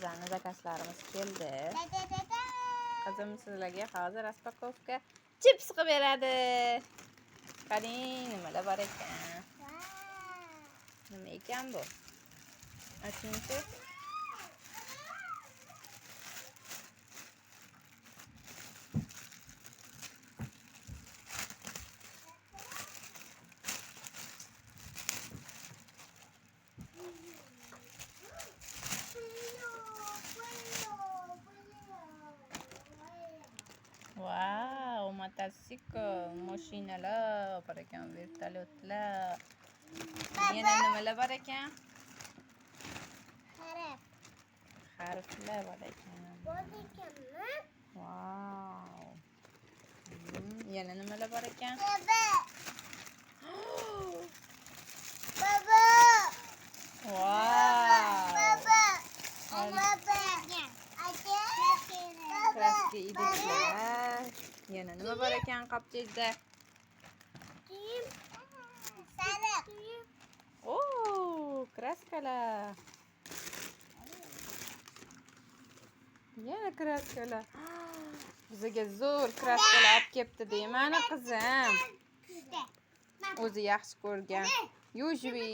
bizlarning zakazlarimiz keldi. Qizim sizlarga hozir raspakovka chips qilib beradi. Qarang, nimalar bor ekan. Nima ekan bu? Ochingchi. Wow, mototsikl, mashinalar bor ekan, vertolyotlar. Yana nimalar bor ekan? Harflar bor ekan. Wow. Yana nimalar bor ekan? Wow. Kraska idishlar. Yana nima bor ekan qopchakda? Oh, kraskalar. Yana kraskalar. Bizga zo'r kraskalar olib kelibdi deymani qizim. O'zi yaxshi ko'rgan. Yujvi.